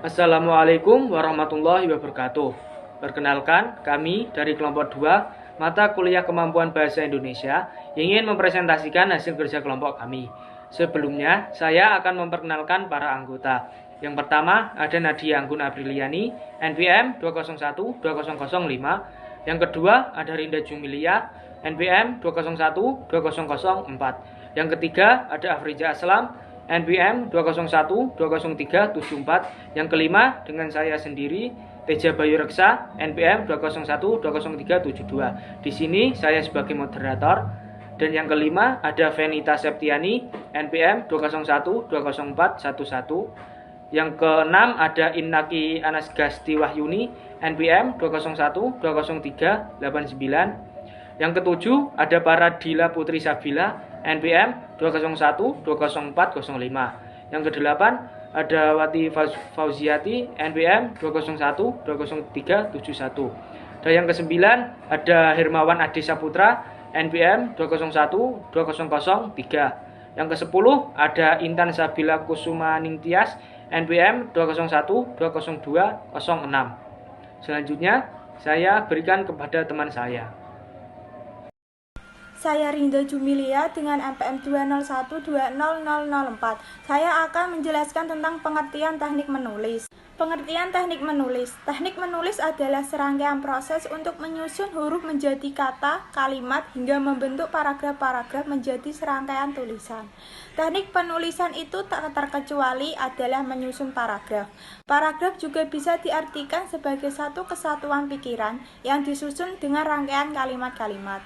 Assalamualaikum warahmatullahi wabarakatuh. Perkenalkan, kami dari kelompok 2 mata kuliah kemampuan bahasa Indonesia ingin mempresentasikan hasil kerja kelompok kami. Sebelumnya, saya akan memperkenalkan para anggota. Yang pertama ada Nadia Anggun Apriliani, NPM 201-2005. Yang kedua ada Rinda Jumilia, NPM 201-2004. Yang ketiga ada Afrija Aslam, NPM 201-20374. Yang kelima dengan saya sendiri, Teja Bayu Reksa, NPM 201-20372. Di sini saya sebagai moderator. Dan yang kelima ada Venita Septiani, NPM 201-20411. Yang keenam ada Innaki Anasgasti Wahyuni, NPM 201-20389. Yang ketujuh ada Paradila Putri Sabila, NPM 201-20405. Yang kedelapan ada Wati Fauziati, NPM 201-20371. Dan yang kesembilan ada Hermawan Adi Saputra, NPM 201-2003. Yang kesepuluh ada Intan Sabila Kusuma Ningtyas, NPM 201-20206. Selanjutnya saya berikan kepada teman saya. Saya Rinda Jumilia dengan NPM 201-20004. Saya akan menjelaskan tentang pengertian teknik menulis. Pengertian teknik menulis. Teknik menulis adalah serangkaian proses untuk menyusun huruf menjadi kata, kalimat, hingga membentuk paragraf-paragraf menjadi serangkaian tulisan. Teknik penulisan itu tak terkecuali adalah menyusun paragraf. Paragraf juga bisa diartikan sebagai satu kesatuan pikiran yang disusun dengan rangkaian kalimat-kalimat.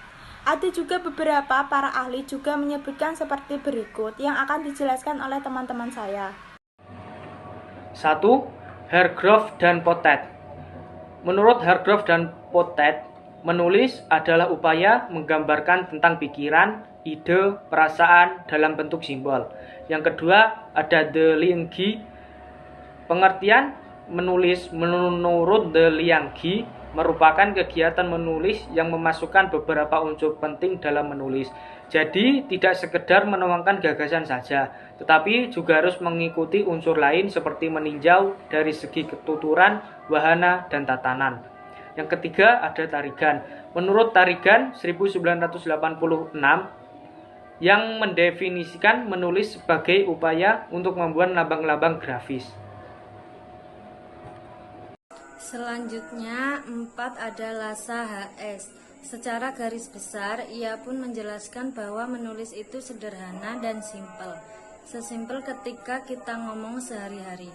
Ada juga beberapa para ahli juga menyebutkan seperti berikut yang akan dijelaskan oleh teman-teman saya. 1. Hargrove dan Pottet. Menurut Hargrove dan Pottet, menulis adalah upaya menggambarkan tentang pikiran, ide, perasaan dalam bentuk simbol. Yang kedua ada De Lianghi. Pengertian menulis menurut De Lianghi merupakan kegiatan menulis yang memasukkan beberapa unsur penting dalam menulis. Jadi tidak sekedar menuangkan gagasan saja, tetapi juga harus mengikuti unsur lain seperti meninjau dari segi ketuturan, wahana, dan tatanan. Yang ketiga ada Tarigan. Menurut Tarigan 1986 yang mendefinisikan menulis sebagai upaya untuk membuat lambang-lambang grafis. Selanjutnya, 4 ada Lasa HS. Secara garis besar, ia pun menjelaskan bahwa menulis itu sederhana dan simpel. Sesimpel ketika kita ngomong sehari-hari.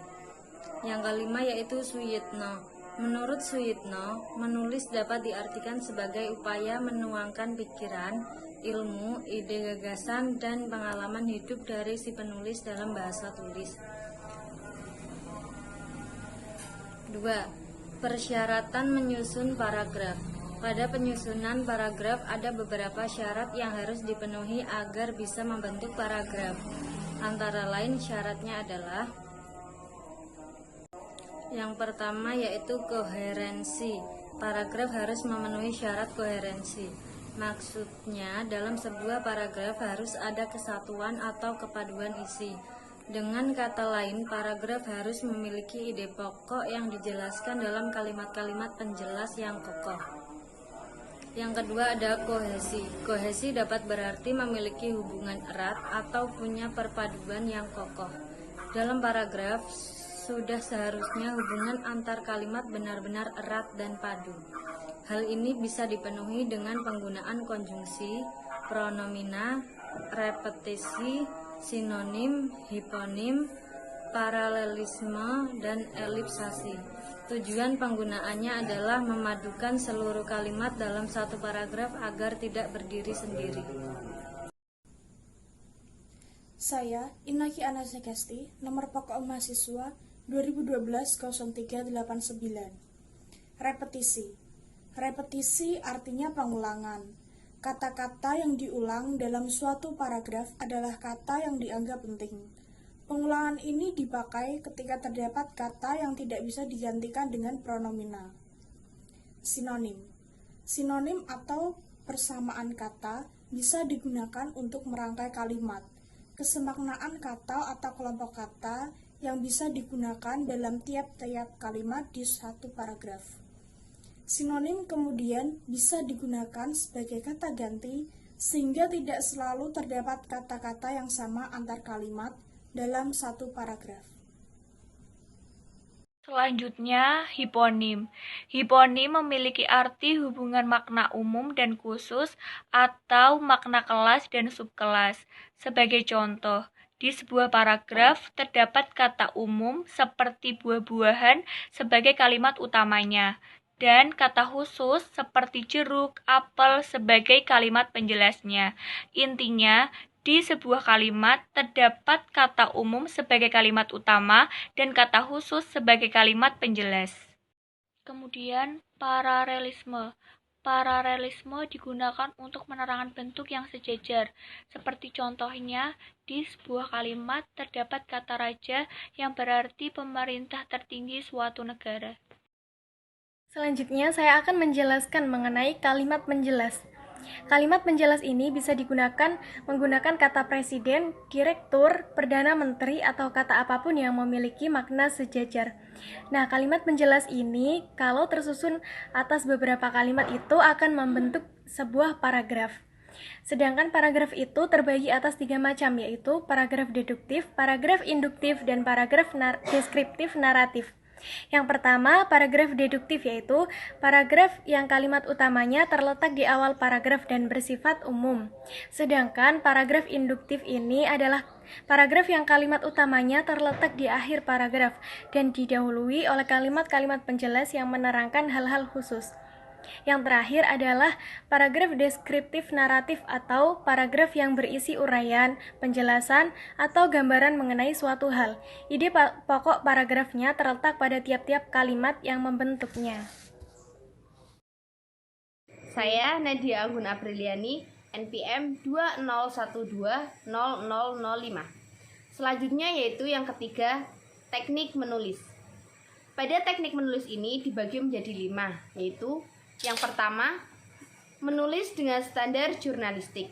Yang kelima yaitu Suyitno. Menurut Suyitno, menulis dapat diartikan sebagai upaya menuangkan pikiran, ilmu, ide gagasan, dan pengalaman hidup dari si penulis dalam bahasa tulis. 2. Persyaratan menyusun paragraf. Pada penyusunan paragraf ada beberapa syarat yang harus dipenuhi agar bisa membentuk paragraf. Antara lain syaratnya adalah: yang pertama yaitu koherensi. Paragraf harus memenuhi syarat koherensi. Maksudnya dalam sebuah paragraf harus ada kesatuan atau kepaduan isi. Dengan kata lain, paragraf harus memiliki ide pokok yang dijelaskan dalam kalimat-kalimat penjelas yang kokoh. Yang kedua ada kohesi. Kohesi dapat berarti memiliki hubungan erat atau punya perpaduan yang kokoh. Dalam paragraf, sudah seharusnya hubungan antar kalimat benar-benar erat dan padu. Hal ini bisa dipenuhi dengan penggunaan konjungsi, pronomina, repetisi, sinonim, hiponim, paralelisme, dan elipsasi. Tujuan penggunaannya adalah memadukan seluruh kalimat dalam satu paragraf agar tidak berdiri sendiri. Saya Innaki Anasgasti, nomor pokok mahasiswa 2012-0389. Repetisi. Repetisi artinya pengulangan. Kata-kata yang diulang dalam suatu paragraf adalah kata yang dianggap penting. Pengulangan ini dipakai ketika terdapat kata yang tidak bisa digantikan dengan pronomina. Sinonim. Sinonim atau persamaan kata bisa digunakan untuk merangkai kalimat. Kesemaknaan kata atau kelompok kata yang bisa digunakan dalam tiap-tiap kalimat di satu paragraf. Sinonim kemudian bisa digunakan sebagai kata ganti sehingga tidak selalu terdapat kata-kata yang sama antar kalimat dalam satu paragraf. Selanjutnya, hiponim. Hiponim memiliki arti hubungan makna umum dan khusus atau makna kelas dan subkelas. Sebagai contoh, di sebuah paragraf terdapat kata umum seperti buah-buahan sebagai kalimat utamanya, dan kata khusus seperti jeruk, apel sebagai kalimat penjelasnya. Intinya, di sebuah kalimat terdapat kata umum sebagai kalimat utama dan kata khusus sebagai kalimat penjelas. Kemudian, paralelisme. Paralelisme digunakan untuk menerangkan bentuk yang sejajar. Seperti contohnya, di sebuah kalimat terdapat kata raja yang berarti pemerintah tertinggi suatu negara. Selanjutnya, saya akan menjelaskan mengenai kalimat penjelas. Kalimat penjelas ini bisa digunakan menggunakan kata presiden, direktur, perdana menteri, atau kata apapun yang memiliki makna sejajar. Nah, kalimat penjelas ini kalau tersusun atas beberapa kalimat itu akan membentuk sebuah paragraf. Sedangkan paragraf itu terbagi atas 3 macam, yaitu paragraf deduktif, paragraf induktif, dan paragraf deskriptif naratif. Yang pertama, paragraf deduktif, yaitu paragraf yang kalimat utamanya terletak di awal paragraf dan bersifat umum. Sedangkan paragraf induktif ini adalah paragraf yang kalimat utamanya terletak di akhir paragraf dan didahului oleh kalimat-kalimat penjelas yang menerangkan hal-hal khusus. Yang terakhir adalah paragraf deskriptif naratif atau paragraf yang berisi uraian, penjelasan, atau gambaran mengenai suatu hal. Ide pokok paragrafnya terletak pada tiap-tiap kalimat yang membentuknya. Saya Nadia Anggun Apriliani, NPM 20120005. Selanjutnya yaitu yang ketiga, teknik menulis. Pada teknik menulis ini dibagi menjadi 5, yaitu yang pertama, menulis dengan standar jurnalistik.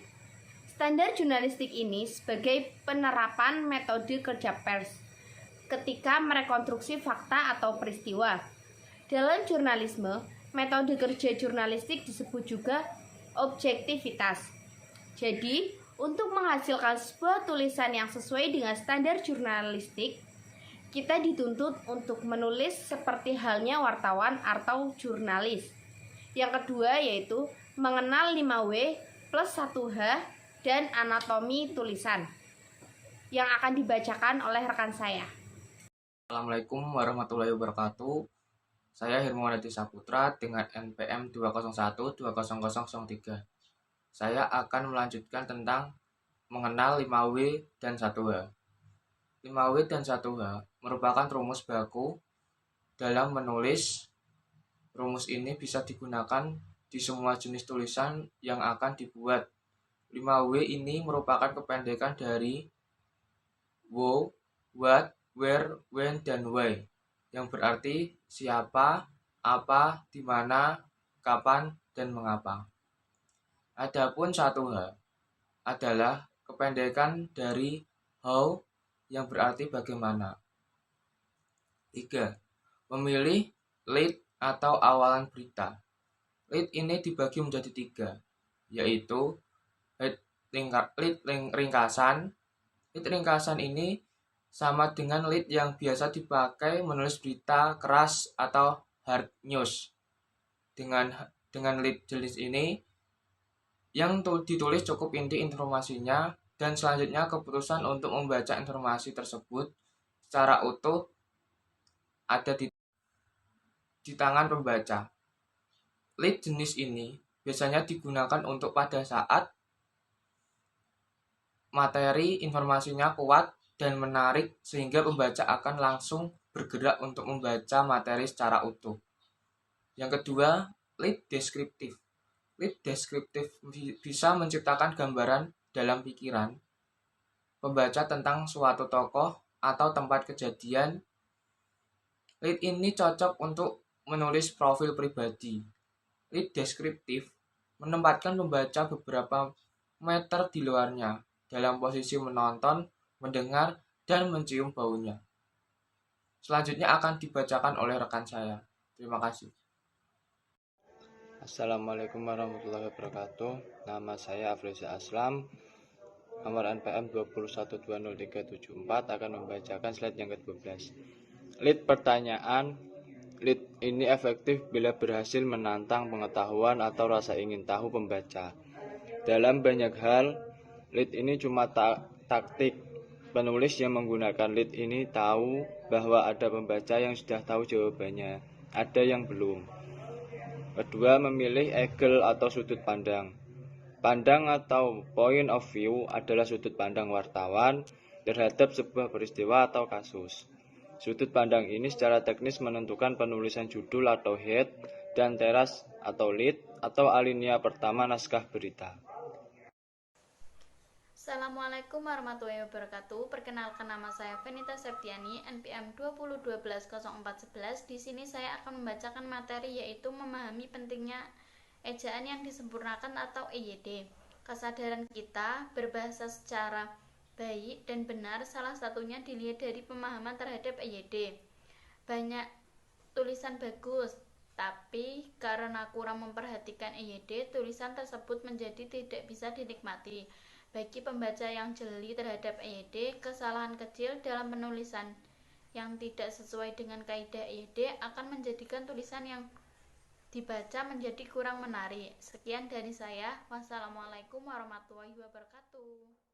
Standar jurnalistik ini sebagai penerapan metode kerja pers ketika merekonstruksi fakta atau peristiwa. Dalam jurnalisme, metode kerja jurnalistik disebut juga objektivitas. Jadi, untuk menghasilkan sebuah tulisan yang sesuai dengan standar jurnalistik, kita dituntut untuk menulis seperti halnya wartawan atau jurnalis. Yang kedua yaitu mengenal 5W plus 1H dan anatomi tulisan yang akan dibacakan oleh rekan saya. Assalamualaikum warahmatullahi wabarakatuh. Saya Hirmawan Hadi Saputra dengan NPM 201-20003. Saya akan melanjutkan tentang mengenal 5W dan 1H. 5W dan 1H merupakan rumus baku dalam menulis. Rumus ini bisa digunakan di semua jenis tulisan yang akan dibuat. 5W ini merupakan kependekan dari who, what, where, when, dan why, yang berarti siapa, apa, di mana, kapan, dan mengapa. Adapun 1H adalah kependekan dari how, yang berarti bagaimana. 3. Memilih lead atau awalan berita. Lead ini dibagi menjadi 3, yaitu lead ringkasan. Lead ringkasan ini sama dengan lead yang biasa dipakai menulis berita keras atau hard news. Dengan lead jenis ini, yang ditulis cukup inti informasinya dan selanjutnya keputusan untuk membaca informasi tersebut secara utuh ada di tangan pembaca. Lead jenis ini biasanya digunakan untuk pada saat materi informasinya kuat dan menarik sehingga pembaca akan langsung bergerak untuk membaca materi secara utuh. Yang kedua, lead deskriptif. Lead deskriptif bisa menciptakan gambaran dalam pikiran pembaca tentang suatu tokoh atau tempat kejadian. Lead ini cocok untuk menulis profil pribadi. Lead deskriptif menempatkan pembaca beberapa meter di luarnya dalam posisi menonton, mendengar, dan mencium baunya. Selanjutnya akan dibacakan oleh rekan saya. Terima kasih. Assalamualaikum warahmatullahi wabarakatuh. Nama saya Afriza Aslam. Nomor NPM 2120374 akan membacakan slide yang ke-12. Lead pertanyaan. Lead ini efektif bila berhasil menantang pengetahuan atau rasa ingin tahu pembaca. Dalam banyak hal, lead ini cuma taktik. Penulis yang menggunakan lead ini tahu bahwa ada pembaca yang sudah tahu jawabannya, ada yang belum. Kedua, memilih angle atau sudut pandang. Pandang atau point of view adalah sudut pandang wartawan terhadap sebuah peristiwa atau kasus. Sudut pandang ini secara teknis menentukan penulisan judul atau head dan teras atau lead atau alinea pertama naskah berita. Assalamualaikum warahmatullahi wabarakatuh. Perkenalkan, nama saya Venita Septiani, NPM 2012111. Di sini saya akan membacakan materi yaitu memahami pentingnya ejaan yang disempurnakan atau EYD. Kesadaran kita berbahasa secara baik dan benar salah satunya dilihat dari pemahaman terhadap EYD. Banyak tulisan bagus, tapi karena kurang memperhatikan EYD, tulisan tersebut menjadi tidak bisa dinikmati. Bagi pembaca yang jeli terhadap EYD, kesalahan kecil dalam penulisan yang tidak sesuai dengan kaidah EYD akan menjadikan tulisan yang dibaca menjadi kurang menarik. Sekian dari saya. Wassalamualaikum warahmatullahi wabarakatuh.